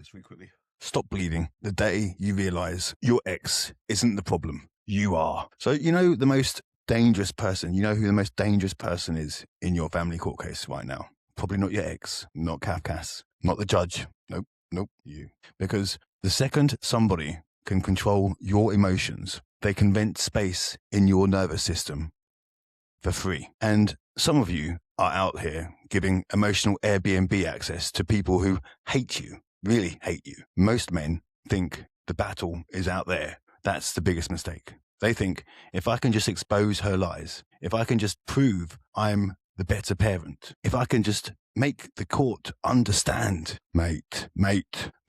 this really quickly. Stop bleeding the day you realise your ex isn't the problem. You are. So you know the most dangerous person, you know who the most dangerous person is in your family court case right now? Probably not your ex, not Cafcass, not the judge. Nope, you. Because the second somebody can control your emotions, they can rent space in your nervous system for free. And some of you are out here giving emotional Airbnb access to people who hate you, really hate you. Most men think the battle is out there. That's the biggest mistake. They think, if I can just expose her lies, if I can just prove I'm the better parent, if I can just make the court understand, mate,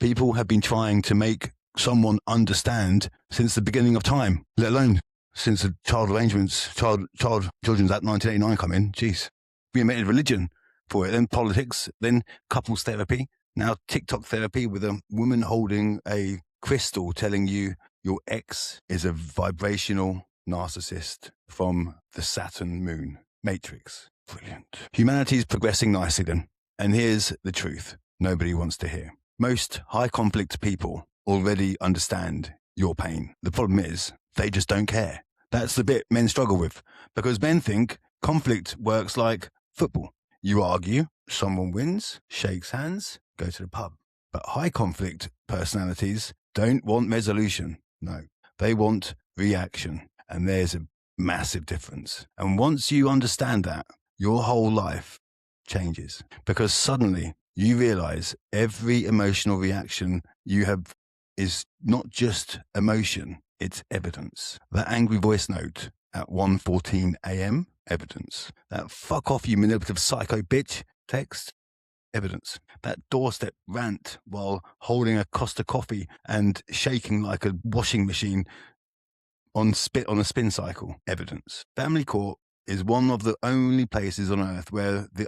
people have been trying to make someone understand since the beginning of time, let alone since the Child Arrangements, Children's Act 1989 come in. Jeez. We invented religion for it, then politics, then couples therapy, now TikTok therapy with a woman holding a crystal telling you your ex is a vibrational narcissist from the Saturn moon matrix. Brilliant. Humanity's progressing nicely then. And here's the truth nobody wants to hear. Most high conflict people already understand your pain. The problem is they just don't care. That's the bit men struggle with, because men think conflict works like football. You argue, someone wins, shakes hands, go to the pub. But high conflict personalities don't want resolution. No, they want reaction. And there's a massive difference. And once you understand that, your whole life changes, because suddenly you realize every emotional reaction you have is not just emotion, it's evidence. That angry voice note at 1:14 a.m., evidence. That fuck off you manipulative psycho bitch text, evidence. That doorstep rant while holding a Costa coffee and shaking like a washing machine on a spin cycle, evidence. Family court is one of the only places on earth where the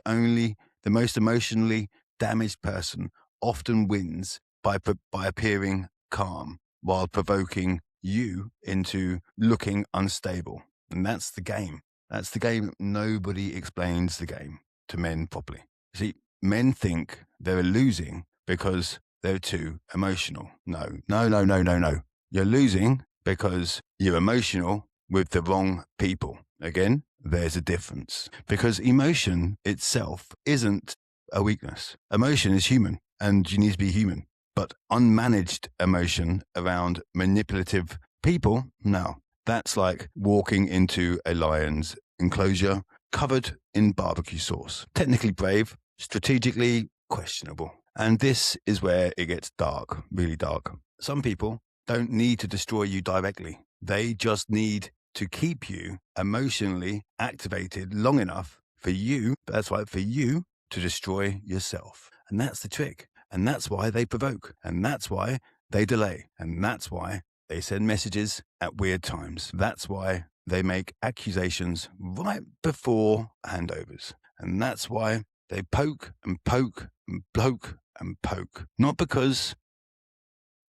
most emotionally damaged person often wins by appearing calm while provoking you into looking unstable. And that's the game. That's the game. Nobody explains the game to men properly. See, men think they're losing because they're too emotional. No. You're losing because you're emotional with the wrong people. Again, there's a difference. Because emotion itself isn't a weakness. Emotion is human, and you need to be human. But unmanaged emotion around manipulative people, no. That's like walking into a lion's enclosure covered in barbecue sauce. Technically brave, strategically questionable. And this is where it gets dark, really dark. Some people don't need to destroy you directly. They just need to keep you emotionally activated long enough for you, that's right, for you to destroy yourself. And that's the trick. And that's why they provoke. And that's why they delay. And that's why they send messages at weird times. That's why they make accusations right before handovers. And that's why they poke and poke and poke and poke. Not because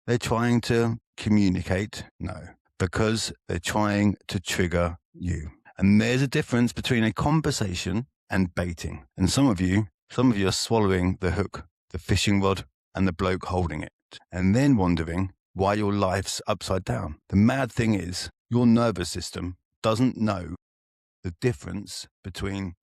they're trying to communicate, no. Because they're trying to trigger you. And there's a difference between a conversation and baiting. And some of you are swallowing the hook, the fishing rod, and the bloke holding it, and then wondering why your life's upside down. The mad thing is, your nervous system doesn't know the difference between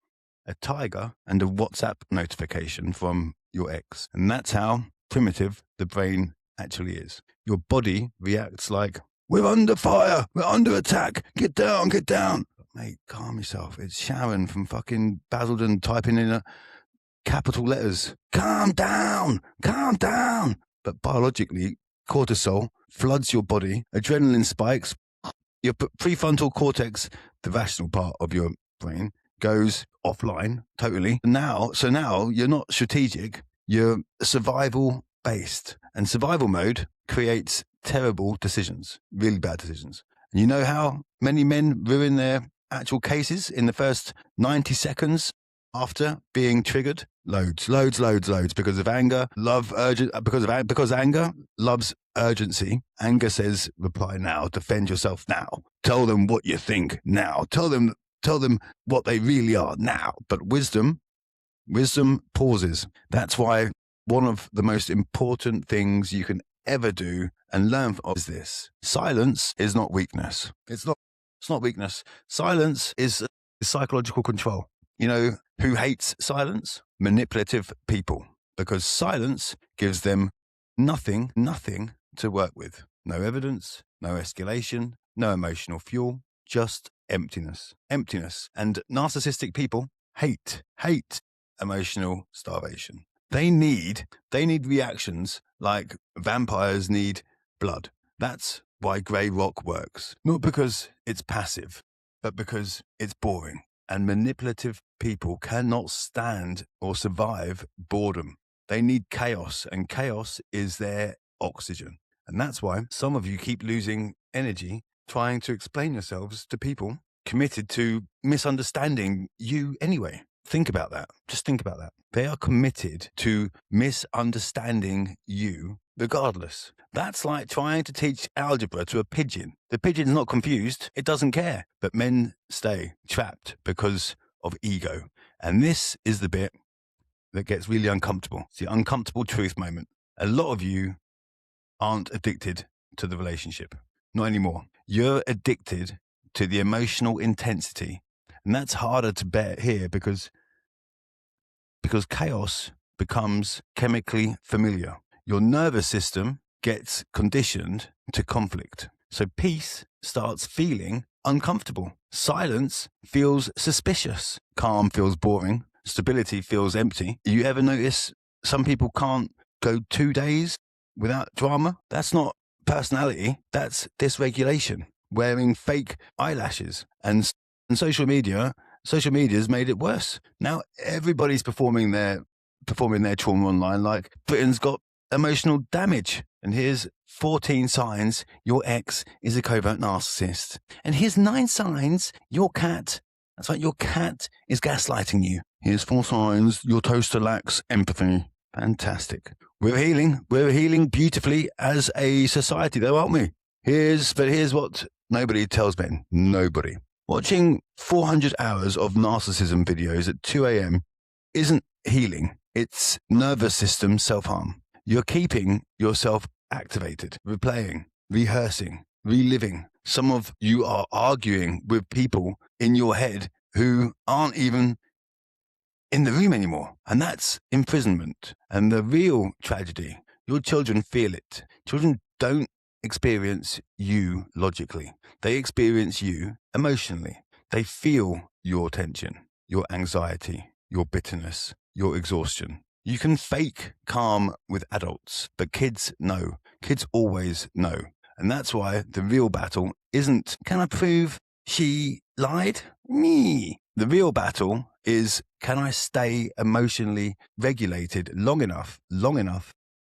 a tiger and a WhatsApp notification from your ex. And that's how primitive the brain actually is. Your body reacts like, we're under fire, we're under attack, get down. Mate, calm yourself. It's Sharon from fucking Basildon typing in a capital letters. Calm down. But biologically, cortisol floods your body, adrenaline spikes, your prefrontal cortex, the rational part of your brain, goes offline totally. So now you're not strategic, you're survival based. And survival mode creates terrible decisions, really bad decisions. And you know how many men ruin their actual cases in the first 90 seconds after being triggered? Loads, because of anger, because anger loves urgency. Anger says, reply now, defend yourself now. Tell them what you think now. Tell them what they really are now. But wisdom pauses. That's why one of the most important things you can ever do and learn from is this. Silence is not weakness. It's not weakness. Silence is psychological control. You know who hates silence? Manipulative people. Because silence gives them nothing to work with. No evidence, no escalation, no emotional fuel, just emptiness. Emptiness. And narcissistic people hate emotional starvation. They need reactions like vampires need blood. That's why grey rock works. Not because it's passive, but because it's boring. And manipulative people cannot stand or survive boredom. They need chaos, and chaos is their oxygen. And that's why some of you keep losing energy trying to explain yourselves to people committed to misunderstanding you anyway. Think about that. Just think about that. They are committed to misunderstanding you regardless. That's like trying to teach algebra to a pigeon. The pigeon's not confused. It doesn't care. But men stay trapped because of ego. And this is the bit that gets really uncomfortable. It's the uncomfortable truth moment. A lot of you aren't addicted to the relationship. Not anymore. You're addicted to the emotional intensity. And that's harder to bear here because chaos becomes chemically familiar. Your nervous system gets conditioned to conflict. So peace starts feeling uncomfortable. Silence feels suspicious. Calm feels boring. Stability feels empty. You ever notice some people can't go 2 days without drama? That's not personality. That's dysregulation. Wearing fake eyelashes. And social media's made it worse. Now everybody's performing their trauma online like Britain's got emotional damage. And here's 14 signs your ex is a covert narcissist. And here's 9 signs your cat is gaslighting you. Here's 4 signs your toaster lacks empathy. Fantastic. We're healing beautifully as a society though, aren't we? Here's what nobody tells men. Nobody. Watching 400 hours of narcissism videos at 2 a.m. isn't healing. It's nervous system self-harm. You're keeping yourself activated, replaying, rehearsing, reliving. Some of you are arguing with people in your head who aren't even in the room anymore. And that's imprisonment. And the real tragedy, your children feel it. Children don't experience you logically. They experience you emotionally. They feel your tension, your anxiety, your bitterness, your exhaustion. You can fake calm with adults, but kids know. Kids always know. And that's why the real battle isn't, can I prove she lied? Me. The real battle is, can I stay emotionally regulated long enough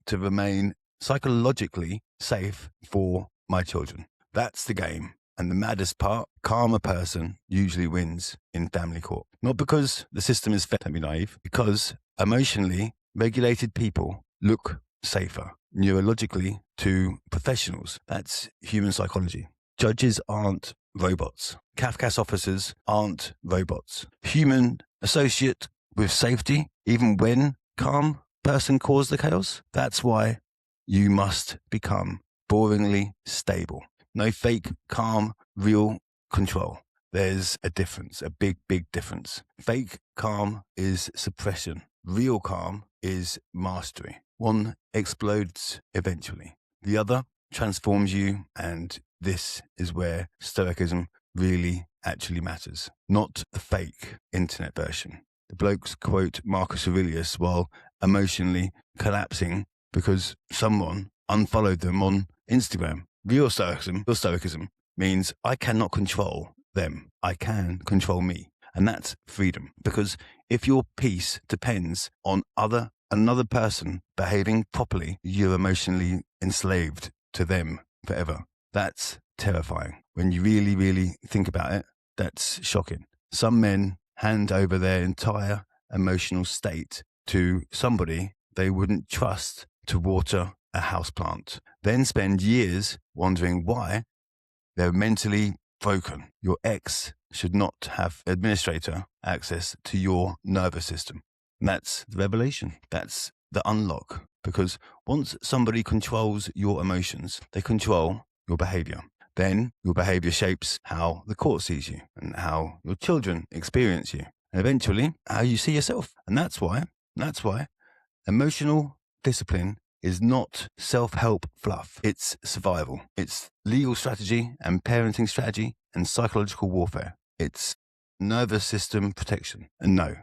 to remain psychologically safe for my children? That's the game. And the maddest part, calmer person usually wins in family court. Not because the system is fair, don't be naive, because emotionally regulated people look safer neurologically to professionals. That's human psychology. Judges aren't robots. Cafcass officers aren't robots. Human associate with safety, even when calm person caused the chaos. That's why you must become boringly stable. No fake, calm, real control. There's a difference, a big, big difference. Fake calm is suppression. Real calm is mastery. One explodes eventually. The other transforms you, and this is where stoicism really actually matters. Not the fake internet version. The blokes quote Marcus Aurelius while emotionally collapsing because someone unfollowed them on Instagram. Real stoicism means I cannot control them. I can control me. And that's freedom. Because if your peace depends on another person behaving properly, you're emotionally enslaved to them forever. That's terrifying. When you really, really think about it, that's shocking. Some men hand over their entire emotional state to somebody they wouldn't trust to water a houseplant, then spend years wondering why they're mentally broken. Your ex should not have administrator access to your nervous system. And that's the revelation. That's the unlock, because once somebody controls your emotions, they control your behaviour. Then your behaviour shapes how the court sees you and how your children experience you, and eventually how you see yourself. And that's why emotional discipline is not self-help fluff. It's survival. It's legal strategy and parenting strategy and psychological warfare. It's nervous system protection. And no,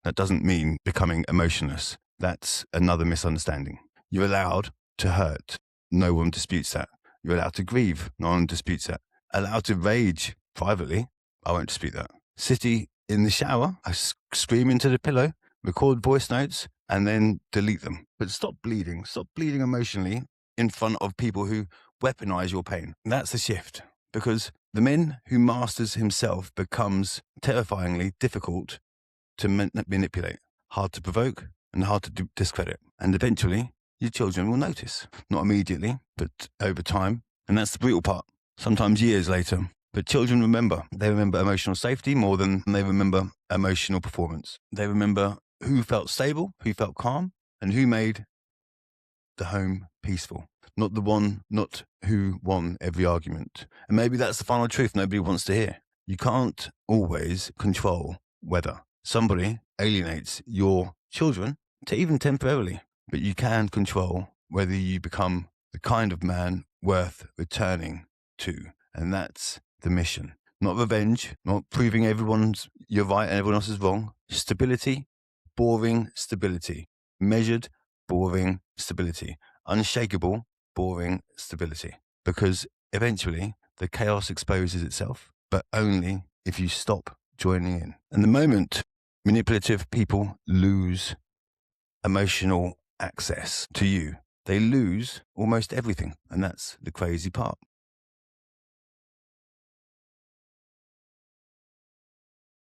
that doesn't mean becoming emotionless. That's another misunderstanding. You're allowed to hurt. No one disputes that. You're allowed to grieve. No one disputes that. Allowed to rage privately. I won't dispute that. Sitting in the shower, I scream into the pillow, record voice notes, and then delete them. But stop bleeding. Stop bleeding emotionally in front of people who weaponize your pain. That's the shift. Because the man who masters himself becomes terrifyingly difficult to manipulate, hard to provoke, and hard to discredit. And eventually, your children will notice. Not immediately, but over time. And that's the brutal part. Sometimes years later. But children remember. They remember emotional safety more than they remember emotional performance. They remember who felt stable, who felt calm, and who made the home peaceful. Not who won every argument. And maybe that's the final truth nobody wants to hear. You can't always control whether somebody alienates your children, to even temporarily, but you can control whether you become the kind of man worth returning to. And that's the mission. Not revenge, not proving you're right and everyone else is wrong. Stability, boring stability. Measured, boring stability. Unshakable, boring stability. Because eventually the chaos exposes itself, but only if you stop joining in. And the moment manipulative people lose emotional access to you, they lose almost everything. And that's the crazy part.